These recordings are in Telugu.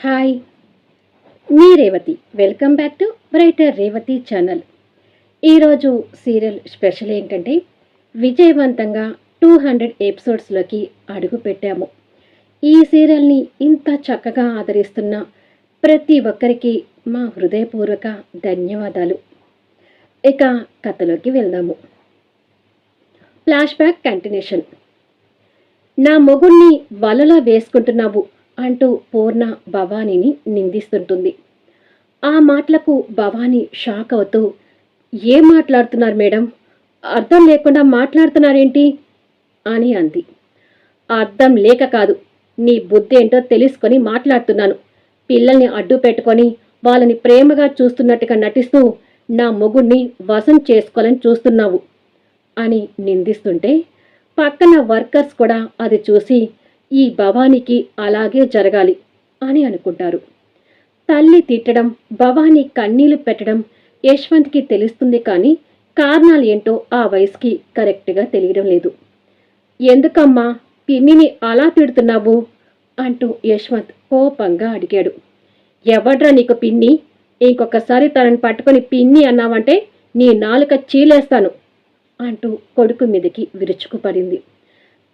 Hi, me Revathi. Welcome back to brighter Revathi channel. ఈరోజు సీరియల్ స్పెషల్ ఏంటంటే విజయవంతంగా 200 ఎపిసోడ్స్లోకి అడుగు పెట్టాము. ఈ సీరియల్ని ఇంత చక్కగా ఆదరిస్తున్న ప్రతి ఒక్కరికి మా హృదయపూర్వక ధన్యవాదాలు. ఇక కథలోకి వెళ్దాము. Flash back continuation. నా మొగుణ్ణి వలలో వేసుకుంటున్నావు అంటూ పూర్ణ భవానీని నిందిస్తుంటుంది. ఆ మాటలకు భవానీ షాక్ అవుతూ, ఏం మాట్లాడుతున్నారు మేడం? అర్థం లేకుండా మాట్లాడుతున్నారేంటి అని అంది. అర్థం లేక కాదు, నీ బుద్ధి ఏంటో తెలుసుకొని మాట్లాడుతున్నాను. పిల్లల్ని అడ్డు పెట్టుకొని వాళ్ళని ప్రేమగా చూస్తున్నట్టుగా నటిస్తూ నా మొగుణ్ణి వశం చేసుకోవాలని చూస్తున్నావు అని నిందిస్తుంటే పక్కన వర్కర్స్ కూడా అది చూసి ఈ భవానీకి అలాగే జరగాలి అని అనుకుంటారు. తల్లి తిట్టడం, భవానీ కన్నీళ్లు పెట్టడం యశ్వంత్కి తెలుస్తుంది, కానీ కారణాలు ఏంటో ఆ వయసుకి కరెక్ట్గా తెలియడం లేదు. ఎందుకమ్మా పిన్నిని అలా తిడుతున్నావు అంటూ యశ్వంత్ కోపంగా అడిగాడు. ఎవడ్రా నీకు పిన్ని? ఇంకొకసారి తనని పట్టుకొని పిన్ని అన్నావంటే నీ నాలుక చీలేస్తాను అంటూ కొడుకు మీదకి విరుచుకుపడింది.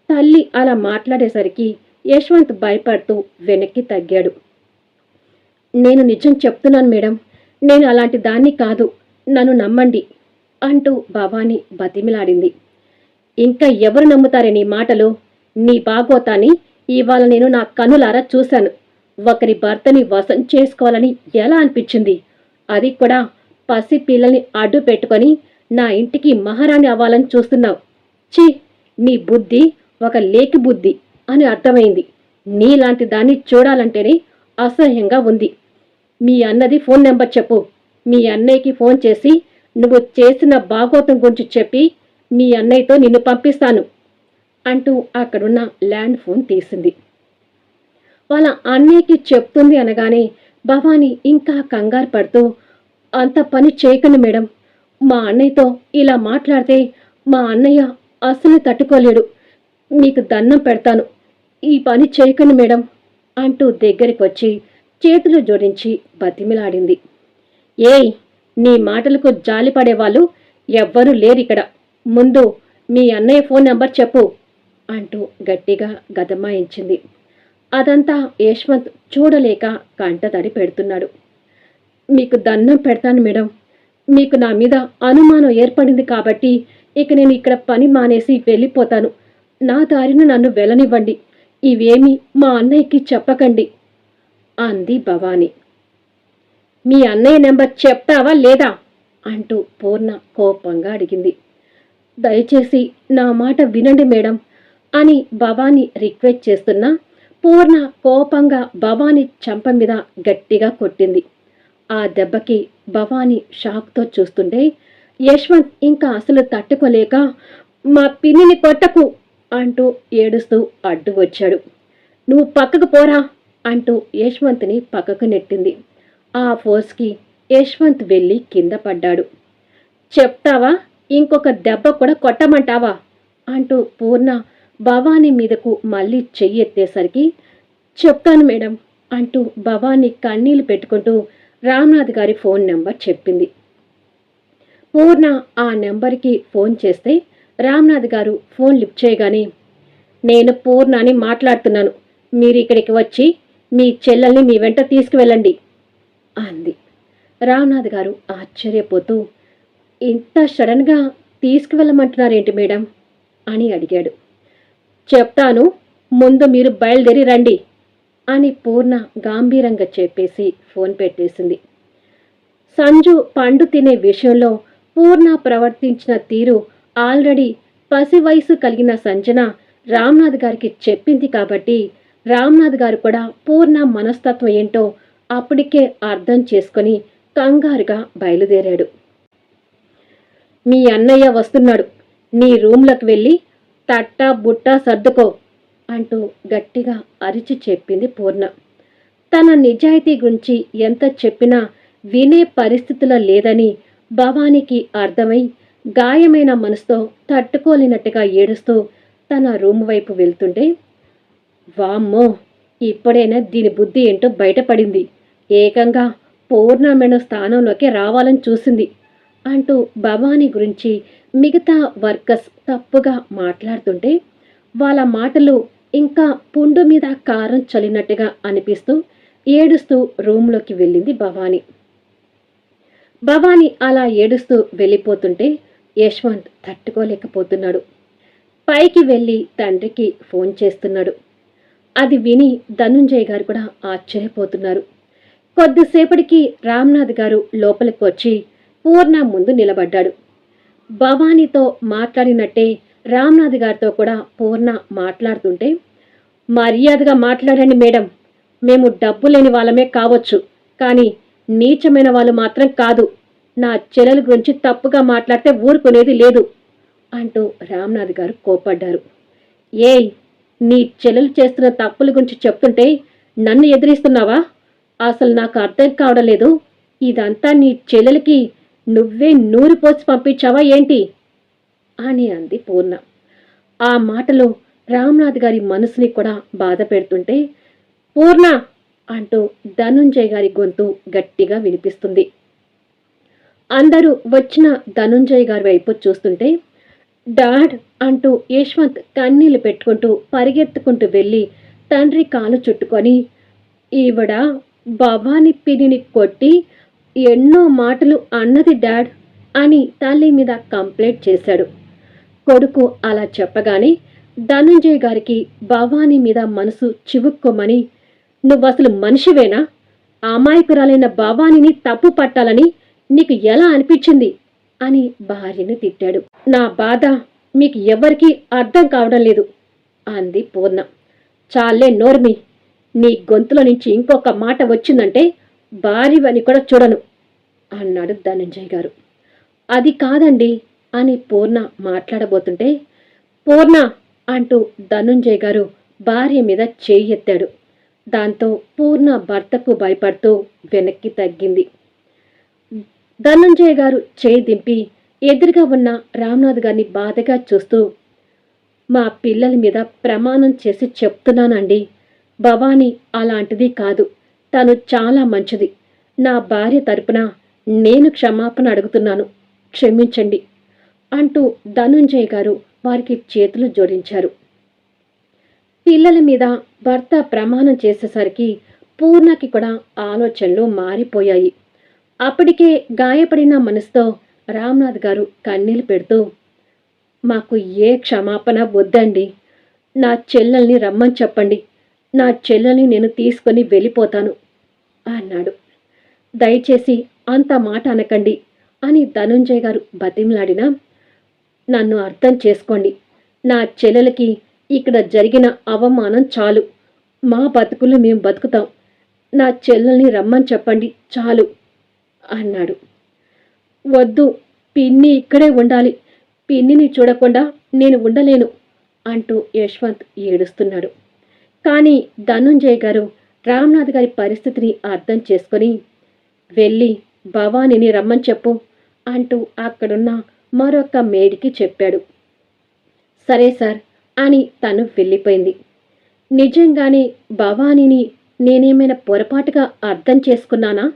తల్లి అలా మాట్లాడేసరికి యశ్వంత్ భయపడుతూ వెనక్కి తగ్గాడు. నేను నిజం చెప్తున్నాను మేడం, నేను అలాంటి దాన్ని కాదు, నన్ను నమ్మండి అంటూ భవానీ బతిమిలాడింది. ఇంకా ఎవరు నమ్ముతారే నీ మాటలు? నీ బాగోతాన్ని ఇవాళ నేను నా కన్నులారా చూశాను. ఒకరి భర్తని వశం చేసుకోవాలని ఎలా అనిపించింది? అది కూడా పసి పిల్లల్ని అడ్డు పెట్టుకొని నా ఇంటికి మహారాణి అవ్వాలని చూస్తున్నావు. ఛీ, నీ బుద్ధి ఒక లేకి బుద్ధి అని అర్థమైంది. నీలాంటి దాన్ని చూడాలంటేనే అసహ్యంగా ఉంది. మీ అన్నది ఫోన్ నెంబర్ చెప్పు. మీ అన్నయ్యకి ఫోన్ చేసి నువ్వు చేసిన భాగోతం గురించి చెప్పి మీ అన్నయ్యతో నిన్ను పంపిస్తాను అంటూ అక్కడున్న ల్యాండ్ ఫోన్ తీసింది. వాళ్ళ అన్నయ్యకి చెప్తుంది అనగానే భవానీ ఇంకా కంగారు పడుతూ, అంత పని చేయకండి మేడం, మా అన్నయ్యతో ఇలా మాట్లాడితే మా అన్నయ్య అసలు తట్టుకోలేడు, మీకు దండం పెడతాను, ఈ పని చేయకండి మేడం అంటూ దగ్గరికి వచ్చి చేతులు జోడించి బతిమిలాడింది. ఏయ్, నీ మాటలకు జాలిపడేవాళ్ళు ఎవ్వరూ లేరిక్కడ. ముందు మీ అన్నయ్య ఫోన్ నెంబర్ చెప్పు అంటూ గట్టిగా గదమాయించింది. అదంతా యశ్వంత్ చూడలేక కంటతడి పెడుతున్నాడు. మీకు దండం పెడతాను మేడం, మీకు నా మీద అనుమానం ఏర్పడింది కాబట్టి ఇక నేను ఇక్కడ పని మానేసి వెళ్ళిపోతాను. నా దారిన నన్ను వెళ్ళనివ్వండి, ఇవేమీ మా అన్నయ్యకి చెప్పకండి అంది భవానీ. మీ అన్నయ్య నెంబర్ చెప్తావా లేదా అంటూ పూర్ణ కోపంగా అడిగింది. దయచేసి నా మాట వినండి మేడం అని భవానీ రిక్వెస్ట్ చేస్తున్నా పూర్ణ కోపంగా భవానీ చెంప మీద గట్టిగా కొట్టింది. ఆ దెబ్బకి భవానీ షాక్తో చూస్తుంటే యశ్వంత్ ఇంకా అసలు తట్టుకోలేక, మా పిన్నిని కొట్టకు అంటూ ఏడుస్తూ అడ్డు వచ్చాడు. నువ్వు పక్కకు పోరా అంటూ యశ్వంత్ని పక్కకు నెట్టింది. ఆ ఫోర్స్కి యశ్వంత్ వెళ్ళి కింద పడ్డాడు. చెప్తావా, ఇంకొక దెబ్బ కూడా కొట్టమంటావా అంటూ పూర్ణ భవానీ మీదకు మళ్ళీ చెయ్యెత్తేసరికి, చెప్తాను మేడం అంటూ భవానీ కన్నీళ్లు పెట్టుకుంటూ రామ్నాథ్ గారి ఫోన్ నెంబర్ చెప్పింది. పూర్ణ ఆ నెంబర్కి ఫోన్ చేస్తే రామ్నాథ్ గారు ఫోన్ లిఫ్ట్ చేయగానే, నేను పూర్ణని మాట్లాడుతున్నాను, మీరు ఇక్కడికి వచ్చి మీ చెల్లెల్ని మీ వెంట తీసుకువెళ్ళండి అంది. రామ్నాథ్ గారు ఆశ్చర్యపోతూ, ఇంత సడన్గా తీసుకువెళ్ళమంటున్నారేంటి మేడం అని అడిగాడు. చెప్తాను, ముందు మీరు బయలుదేరి రండి అని పూర్ణ గాంభీరంగా చెప్పేసి ఫోన్ పెట్టేసింది. సంజు పండు తినే విషయంలో పూర్ణ ప్రవర్తించిన తీరు ఆల్రెడీ పసి వయసు కలిగిన సంజన రామ్నాథ్ గారికి చెప్పింది కాబట్టి రామ్నాథ్ గారు కూడా పూర్ణ మనస్తత్వం ఏంటో అప్పటికే అర్థం చేసుకొని కంగారుగా బయలుదేరాడు. మీ అన్నయ్య వస్తున్నాడు, నీ రూమ్లోకి వెళ్ళి తట్ట బుట్ట సర్దుకో అంటూ గట్టిగా అరిచి చెప్పింది పూర్ణ. తన నిజాయితీ గురించి ఎంత చెప్పినా వినే పరిస్థితిలో లేదని భవానీకి అర్థమై గాయమైన మనసుతో తట్టుకోలేనట్టుగా ఏడుస్తూ తన రూమ్ వైపు వెళ్తుంటే, వామ్మో, ఇప్పుడైనా దీని బుద్ధి ఏంటో బయటపడింది. ఏకంగా పూర్ణమైన స్థానంలోకి రావాలని చూసింది అంటూ భవానీ గురించి మిగతా వర్కర్స్ తప్పుగా మాట్లాడుతుంటే వాళ్ళ మాటలు ఇంకా పుండు మీద కారం చల్లినట్టుగా అనిపిస్తూ ఏడుస్తూ రూంలోకి వెళ్ళింది భవానీ. భవానీ అలా ఏడుస్తూ వెళ్ళిపోతుంటే యశ్వంత్ తట్టుకోలేకపోతున్నాడు. పైకి వెళ్ళి తండ్రికి ఫోన్ చేస్తున్నాడు. అది విని ధనుంజయ్ గారు కూడా ఆశ్చర్యపోతున్నారు. కొద్దిసేపటికి రామ్నాథ్ గారు లోపలికి వచ్చి పూర్ణ ముందు నిలబడ్డాడు. భవానీతో మాట్లాడినట్టే రామ్నాథ్ గారితో కూడా పూర్ణ మాట్లాడుతుంటే, మర్యాదగా మాట్లాడండి మేడం, మేము డబ్బు లేని వాళ్ళమే కావచ్చు, కానీ నీచమైన వాళ్ళు మాత్రం కాదు. నా చెల్లెల గురించి తప్పుగా మాట్లాడితే ఊరుకునేది లేదు అంటూ రామ్నాథ్ గారు కోపడ్డారు. ఏయ్, నీ చెల్లెలు చేస్తున్న తప్పుల గురించి చెప్తుంటే నన్ను ఎదిరిస్తున్నావా? అసలు నాకు అర్థం కావడం లేదు. ఇదంతా నీ చెల్లెలకి నువ్వే నూరి పోసి పంపించావా ఏంటి అని అంది పూర్ణ. ఆ మాటలు రామ్నాథ్ గారి మనసుని కూడా బాధ పెడుతుంటే, పూర్ణ అంటూ ధనుంజయ్ గారి గొంతు గట్టిగా వినిపిస్తుంది. అందరూ వచ్చిన ధనుంజయ్ గారి వైపు చూస్తుంటే, డాడ్ అంటూ యశ్వంత్ కన్నీళ్లు పెట్టుకుంటూ పరిగెత్తుకుంటూ వెళ్ళి తండ్రి కాలు చుట్టుకొని, ఈవిడ భవాని పిన్నిని కొట్టి ఎన్నో మాటలు అన్నది డాడ్ అని తల్లి మీద కంప్లైంట్ చేశాడు. కొడుకు అలా చెప్పగానే ధనుంజయ్ గారికి భవానీ మీద మనసు చివుక్కోమని, నువ్వసలు మనిషివేనా? అమాయకురాలైన భవానీని తప్పు పట్టాలని నీకు ఎలా అనిపించింది అని భార్యని తిట్టాడు. నా బాధ మీకు ఎవరికీ అర్థం కావడం లేదు అంది పూర్ణ. చాలే నోర్మి, నీ గొంతులో నుంచి ఇంకొక మాట వచ్చిందంటే భార్యవని కూడా చూడను అన్నాడు ధనంజయ్ గారు. అది కాదండి అని పూర్ణ మాట్లాడబోతుంటే, పూర్ణ అంటూ ధనుంజయ్ గారు భార్య మీద చేయి ఎత్తాడు. దాంతో పూర్ణ భర్తకు భయపడుతూ వెనక్కి తగ్గింది. ధనుంజయ్ గారు చేయి దింపి ఎదురుగా ఉన్న రామ్నాథ్ గారిని బాధగా చూస్తూ, మా పిల్లల మీద ప్రమాణం చేసి చెప్తున్నానండి, భవానీ అలాంటిది కాదు. తను చాలా మంచిది. నా భార్య తరపున నేను క్షమాపణ అడుగుతున్నాను, క్షమించండి అంటూ ధనుంజయ్ గారు వారికి చేతులు జోడించారు. పిల్లల మీద భర్త ప్రమాణం చేసేసరికి పూర్ణకి కూడా ఆలోచనలు మారిపోయాయి. అప్పటికే గాయపడిన మనసుతో రామ్నాథ్ గారు కన్నీళ్లు పెడుతూ, మాకు ఏ క్షమాపణ వద్దండి, నా చెల్లెల్ని రమ్మని చెప్పండి, నా చెల్లెల్ని నేను తీసుకొని వెళ్ళిపోతాను అన్నాడు. దయచేసి అంత మాట అనకండి అని ధనుంజయ్ గారు బతిమలాడినా, నన్ను అర్థం చేసుకోండి, నా చెల్లెలకి ఇక్కడ జరిగిన అవమానం చాలు, మా బతుకులు మేము బతుకుతాం, నా చెల్లెల్ని రమ్మని చెప్పండి చాలు అన్నాడు. వద్దు, పిన్ని ఇక్కడే ఉండాలి, పిన్నిని చూడకుండా నేను ఉండలేను అంటూ యశ్వంత్ ఏడుస్తున్నాడు. కానీ ధనుంజయ్ గారు రామ్నాథ్ గారి పరిస్థితిని అర్థం చేసుకొని, వెళ్ళి భవానీని రమ్మని చెప్పు అంటూ అక్కడున్న మరొక మేడికి చెప్పాడు. సరే సార్ అని తను వెళ్ళిపోయింది. నిజంగానే భవానీని నేనేమైనా పొరపాటుగా అర్థం చేసుకున్నానా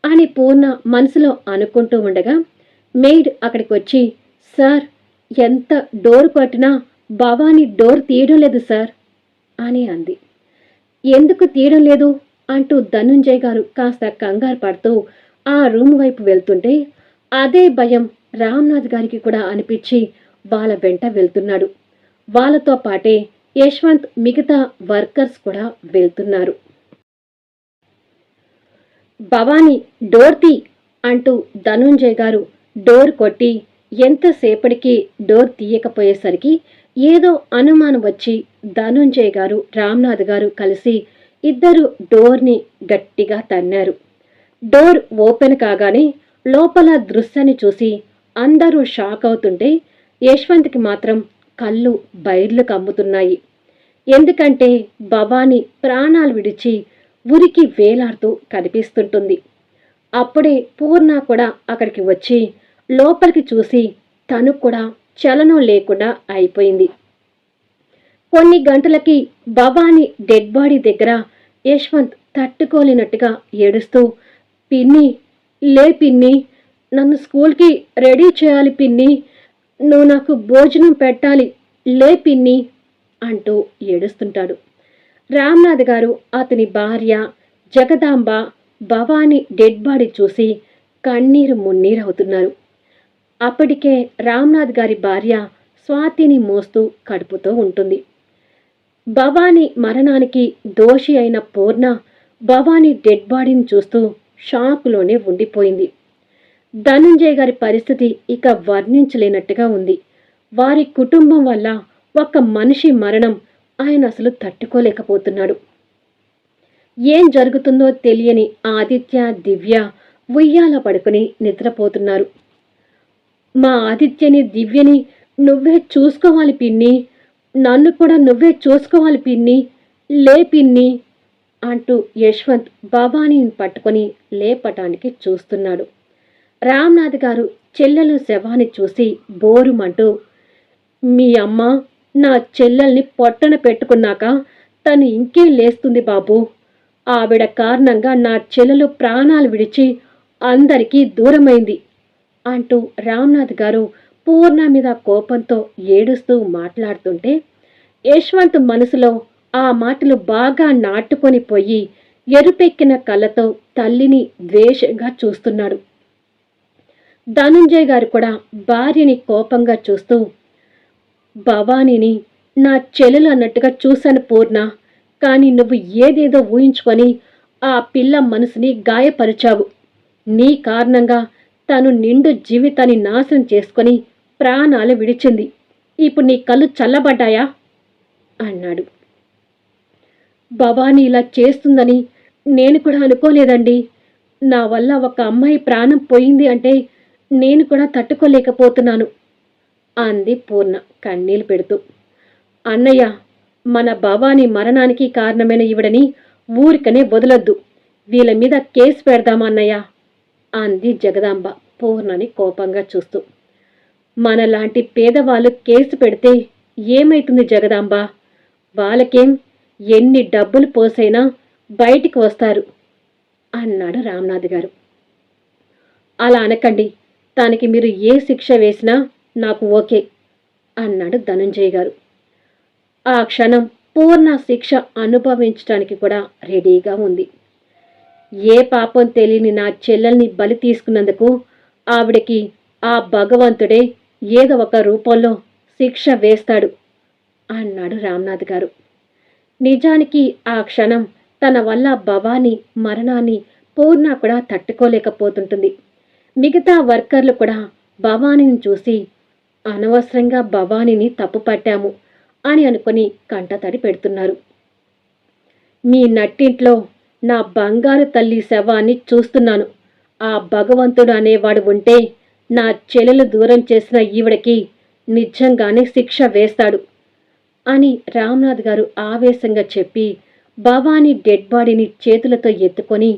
అని పూర్ణ మనసులో అనుకుంటూ ఉండగా మెయిడ్ అక్కడికి వచ్చి, సార్, ఎంత డోర్ కొట్టినా భవానీ డోర్ తీయడం లేదు సార్ అని అంది. ఎందుకు తీయడం లేదు అంటూ ధనుంజయ్ గారు కాస్త కంగారు పడుతూ ఆ రూమ్ వైపు వెళ్తుంటే అదే భయం రామ్నాథ్ గారికి కూడా అనిపించి వాళ్ళ వెంట వెళ్తున్నాడు. వాళ్ళతో పాటే యశ్వంత్ మిగతా వర్కర్స్ కూడా వెళ్తున్నారు. భవానీ డోర్ తీ అంటూ ధనుంజయ్ గారు డోర్ కొట్టి ఎంతసేపటికి డోర్ తీయకపోయేసరికి ఏదో అనుమానం వచ్చి ధనుంజయ్ గారు రామ్నాథ్ గారు కలిసి ఇద్దరు డోర్ని గట్టిగా తన్నారు. డోర్ ఓపెన్ కాగానే లోపల దృశ్యాన్ని చూసి అందరూ షాక్ అవుతుంటే యశ్వంత్కి మాత్రం కళ్ళు బైర్లు కమ్ముతున్నాయి. ఎందుకంటే భవానీ ప్రాణాలు విడిచి ఉరికి వేలాడుతూ కనిపిస్తుంటుంది. అప్పుడే పూర్ణ కూడా అక్కడికి వచ్చి లోపలికి చూసి తను కూడా చలనం లేకుండా అయిపోయింది. కొన్ని గంటలకి భవాని డెడ్ బాడీ దగ్గర యశ్వంత్ తట్టుకోలేనట్టుగా ఏడుస్తూ, పిన్ని, లే పిన్ని, నన్ను స్కూల్కి రెడీ చేయాలి పిన్ని, నువ్వు నాకు భోజనం పెట్టాలి, లే పిన్ని అంటూ ఏడుస్తుంటాడు. రామ్నాథ్ గారు, అతని భార్య జగదాంబ భవాని డెడ్ బాడీ చూసి కన్నీరు మున్నీరవుతున్నారు. అప్పటికే రామ్నాథ్ గారి భార్య స్వాతిని మోస్తూ కడుపుతో ఉంటుంది. భవాని మరణానికి దోషి అయిన పూర్ణ భవాని డెడ్ బాడీని చూస్తూ షాకులోనే ఉండిపోయింది. ధనుంజయ్ గారి పరిస్థితి ఇక వర్ణించలేనట్టుగా ఉంది. వారి కుటుంబం వల్ల ఒక మనిషి మరణం ఆయన అసలు తట్టుకోలేకపోతున్నాడు. ఏం జరుగుతుందో తెలియని ఆదిత్య, దివ్య ఉయ్యాల పడుకుని నిద్రపోతున్నారు. మా ఆదిత్యని, దివ్యని నువ్వే చూసుకోవాలి పిన్ని, నన్ను కూడా నువ్వే చూసుకోవాలి పిన్ని, లే పిన్ని అంటూ యశ్వంత్ భవానీని పట్టుకొని లేపటానికి చూస్తున్నాడు. రామ్నాథ్ గారు చెల్లెలు శవాన్ని చూసి బోరుమంటూ, మీ అమ్మ నా చెల్లెల్ని పొట్టన పెట్టుకున్నాక తను ఇంకేం లేస్తుంది బాబు, ఆవిడ కారణంగా నా చెల్లెలు ప్రాణాలు విడిచి అందరికీ దూరమైంది అంటూ రామ్నాథ్ గారు పూర్ణ మీద కోపంతో ఏడుస్తూ మాట్లాడుతుంటే యశ్వంత్ మనసులో ఆ మాటలు బాగా నాటుకొని పోయి ఎరుపెక్కిన కళ్ళతో తల్లిని ద్వేషంగా చూస్తున్నాడు. ధనుంజయ్ గారు కూడా భార్యని కోపంగా చూస్తూ, భవానీని నా చెల్లెలు అన్నట్టుగా చూశాను పూర్ణ, కానీ నువ్వు ఏదేదో ఊహించుకొని ఆ పిల్ల మనసుని గాయపరిచావు. నీ కారణంగా తను నిండు జీవితాన్ని నాశనం చేసుకొని ప్రాణాలు విడిచింది. ఇప్పుడు నీ కళ్ళు చల్లబడ్డాయా అన్నాడు. భవానీ ఇలా చేస్తుందని నేను కూడా అనుకోలేదండి. నా వల్ల ఒక అమ్మాయి ప్రాణం పోయింది అంటే నేను కూడా తట్టుకోలేకపోతున్నాను అంది పూర్ణ కన్నీళ్లు పెడుతూ. అన్నయ్య, మన భవానీ మరణానికి కారణమైన ఈవిడని ఊరికనే వదలొద్దు, వీళ్ళ మీద కేసు పెడదామా అన్నయ్య అంది జగదాంబ పూర్ణని కోపంగా చూస్తూ. మనలాంటి పేదవాళ్ళు కేసు పెడితే ఏమైతుంది జగదాంబ, వాళ్ళకేం ఎన్ని డబ్బులు పోసైనా బయటికి వస్తారు అన్నాడు రామ్నాథ్ గారు. అలా అనకండి, తనకి మీరు ఏ శిక్ష వేసినా నాకు ఓకే అన్నాడు ధనుంజయ్ గారు. ఆ క్షణం పూర్ణ శిక్ష అనుభవించడానికి కూడా రెడీగా ఉంది. ఏ పాపం తెలియని నా చెల్లెల్ని బలి తీసుకున్నందుకు ఆవిడకి ఆ భగవంతుడే ఏదో ఒక రూపంలో శిక్ష వేస్తాడు అన్నాడు రామ్నాథ్ గారు. నిజానికి ఆ క్షణం తన వల్ల భవానీ మరణాన్ని పూర్ణ కూడా తట్టుకోలేకపోతుంటుంది. మిగతా వర్కర్లు కూడా భవానీని చూసి అనవసరంగా భవానీని తప్పు పట్టాము అని అనుకుని కంటతడి పెడుతున్నారు. మీ నట్టింట్లో నా బంగారు తల్లి శవాన్ని చూస్తున్నాను. ఆ భగవంతుడు అనేవాడు ఉంటే నా చెల్లెలు దూరం చేసిన ఈవిడకి నిజంగానే శిక్ష వేస్తాడు అని రామ్నాథ్ గారు ఆవేశంగా చెప్పి భవానీ డెడ్ బాడీని చేతులతో ఎత్తుకొని,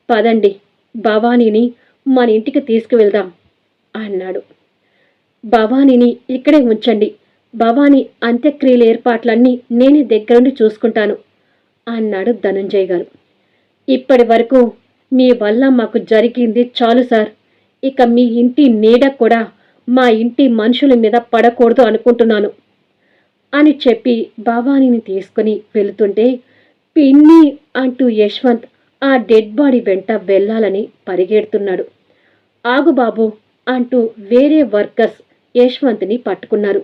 పదండి, భవానీని మన ఇంటికి తీసుకువెళ్దాం అన్నాడు. భవానీని ఇక్కడే ఉంచండి, భవానీ అంత్యక్రియల ఏర్పాట్లన్నీ నేనే దగ్గరుండి చూసుకుంటాను అన్నాడు ధనుంజయ్ గారు. ఇప్పటి వరకు మీ వల్ల మాకు జరిగింది చాలు సార్, ఇక మీ ఇంటి నీడ కూడా మా ఇంటి మనుషుల మీద పడకూడదు అనుకుంటున్నాను అని చెప్పి భవానీని తీసుకుని వెళుతుంటే పిన్ని అంటూ యశ్వంత్ ఆ డెడ్ బాడీ వెంట వెళ్ళాలని పరిగెడుతున్నాడు. ఆగు బాబు అంటూ వేరే వర్కర్స్ యశ్వంత్ని పట్టుకున్నారు.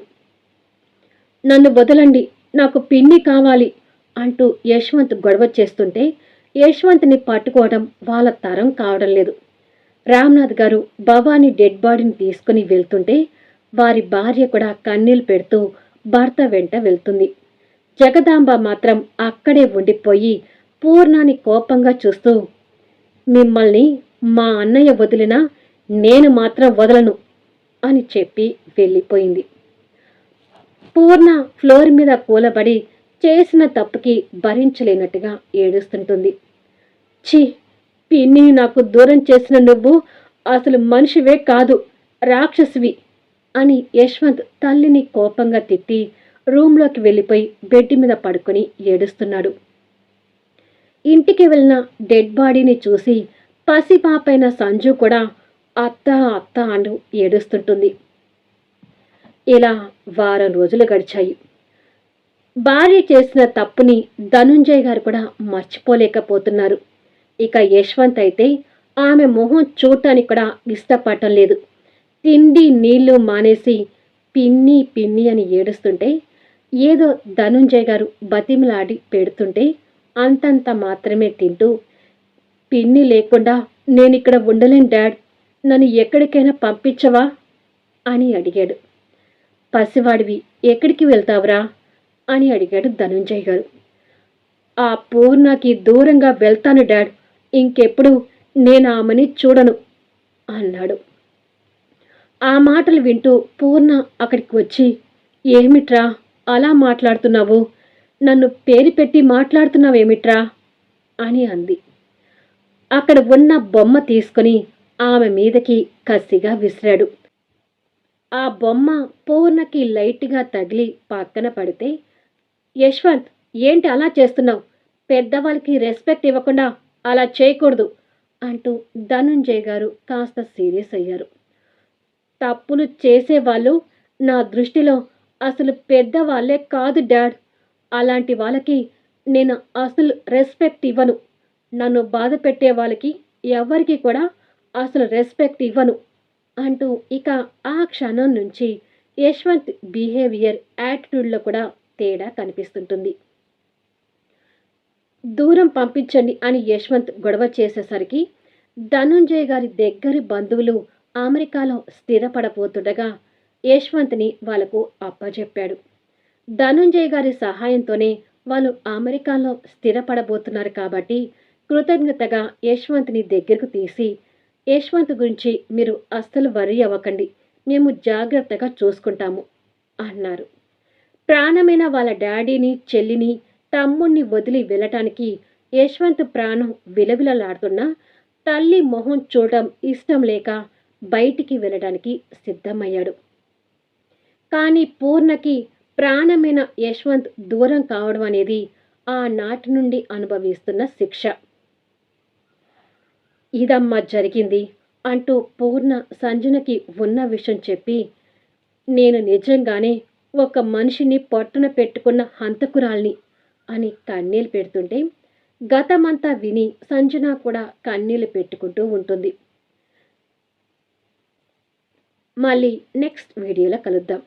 నన్ను వదలండి, నాకు పిన్ని కావాలి అంటూ యశ్వంత్ గొడవ చేస్తుంటే యశ్వంత్ని పట్టుకోవడం వాళ్ళ తరం కావడం లేదు. రామ్నాథ్ గారు భవానీ డెడ్ బాడీని తీసుకుని వెళ్తుంటే వారి భార్య కూడా కన్నీళ్లు పెడుతూ భర్త వెంట వెళ్తుంది. జగదాంబ మాత్రం అక్కడే ఉండిపోయి పూర్ణాని కోపంగా చూస్తూ, మిమ్మల్ని మా అన్నయ్య వదిలినా నేను మాత్రం వదలను అని చెప్పి వెళ్ళిపోయింది. పూర్ణ ఫ్లోర్ మీద కూలబడి చేసిన తప్పుకి భరించలేనట్టుగా ఏడుస్తుంటుంది. ఛీ, పిన్ని నాకు దూరం చేసిన నువ్వు అసలు మనిషివే కాదు, రాక్షసివి అని యశ్వంత్ తల్లిని కోపంగా తిట్టి రూమ్లోకి వెళ్ళిపోయి బెడ్ మీద పడుకొని ఏడుస్తున్నాడు. ఇంటికి వెళ్ళిన డెడ్ బాడీని చూసి పసిపాపైన సంజు కూడా అత్త అత్త అంటూ ఏడుస్తుంటుంది. ఇలా వారం రోజులు గడిచాయి. భార్య చేసిన తప్పుని ధనుంజయ్ గారు కూడా మర్చిపోలేకపోతున్నారు. ఇక యశ్వంత్ అయితే ఆమె మొహం చూడటానికి కూడా ఇష్టపడటం లేదు. తిండి నీళ్లు మానేసి పిన్ని పిన్ని అని ఏడుస్తుంటే ఏదో ధనుంజయ్ గారు బతిమలాడి పెడుతుంటే అంతంత మాత్రమే తింటూ, పిన్ని లేకుండా నేనిక్కడ ఉండలేను డాడ్, నన్ను ఎక్కడికైనా పంపించవా అని అడిగాడు. పసివాడివి ఎక్కడికి వెళ్తావురా అని అడిగాడు ధనుంజయ్ గారు. ఆ పూర్ణకి దూరంగా వెళ్తాను డాడ్, ఇంకెప్పుడు నేను ఆమెని చూడను అన్నాడు. ఆ మాటలు వింటూ పూర్ణ అక్కడికి వచ్చి, ఏమిట్రా అలా మాట్లాడుతున్నావు, నన్ను పేరు పెట్టి మాట్లాడుతున్నావేమిట్రా అని అంది. అక్కడ ఉన్న బొమ్మ తీసుకుని ఆమె మీదకి కసిగా విసిరాడు. ఆ బొమ్మ పూర్ణకి లైట్గా తగిలి పక్కన పడితే, యశ్వంత్ ఏంటి అలా చేస్తున్నావు, పెద్దవాళ్ళకి రెస్పెక్ట్ ఇవ్వకుండా అలా చేయకూడదు అంటూ ధనుంజయ్ గారు కాస్త సీరియస్ అయ్యారు. తప్పులు చేసేవాళ్ళు నా దృష్టిలో అసలు పెద్దవాళ్ళే కాదు డాడ్, అలాంటి వాళ్ళకి నేను అసలు రెస్పెక్ట్ ఇవ్వను, నన్ను బాధ పెట్టే వాళ్ళకి ఎవరికి కూడా అసలు రెస్పెక్ట్ ఇవ్వను అంటూ ఇక ఆ క్షణం నుంచి యశ్వంత్ బిహేవియర్ యాటిట్యూడ్లో కూడా తేడా కనిపిస్తుంటుంది. దూరం పంపించండి అని యశ్వంత్ గొడవ చేసేసరికి ధనుంజయ్ గారి దగ్గరి బంధువులు అమెరికాలో స్థిరపడబోతుండగా యశ్వంత్ని వాళ్లకు అప్పచెప్పాడు. ధనుంజయ్ గారి సహాయంతోనే వాళ్ళు అమెరికాలో స్థిరపడబోతున్నారు కాబట్టి కృతజ్ఞతగా యశ్వంత్ని దగ్గరకు తీసి, యశ్వంత్ గురించి మీరు అస్సలు వర్రీ అవ్వకండి, మేము జాగ్రత్తగా చూసుకుంటాము అన్నారు. ప్రాణమైన వాళ్ళ డాడీని చెల్లిని తమ్ముణ్ణి వదిలి వెళ్ళటానికి యశ్వంత్ ప్రాణం విలవిలలాడుతున్నా తల్లి మొహం చూడటం ఇష్టం లేక బయటికి వెళ్ళడానికి సిద్ధమయ్యాడు. కానీ పూర్ణకి ప్రాణమైన యశ్వంత్ దూరం కావడం అనేది ఆనాటి నుండి అనుభవిస్తున్న శిక్ష. ఇదమ్మా జరిగింది అంటూ పూర్ణ సంజనకి ఉన్న విషయం చెప్పి, నేను నిజంగానే ఒక మనిషిని పొట్టన పెట్టుకున్న హంతకురాల్ని అని కన్నీళ్ళు పెడుతుంటే గతమంతా విని సంజన కూడా కన్నీళ్లు పెట్టుకుంటూ ఉంటుంది. మళ్ళీ నెక్స్ట్ వీడియోలో కలుద్దాం.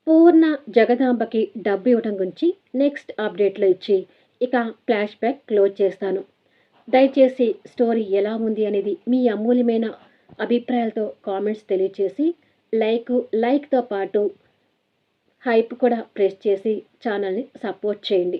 పూర్ణ జగదాంబకి డబ్బు ఇవ్వడం గురించి నెక్స్ట్ అప్డేట్లో ఇచ్చి ఇక ఫ్లాష్ బ్యాక్ క్లోజ్ చేస్తాను. దయచేసి స్టోరీ ఎలా ఉంది అనేది మీ అమూల్యమైన అభిప్రాయాలతో కామెంట్స్ తెలియచేసి లైక్తో పాటు హైప్ కూడా ప్రెస్ చేసి ఛానల్ని సపోర్ట్ చేయండి.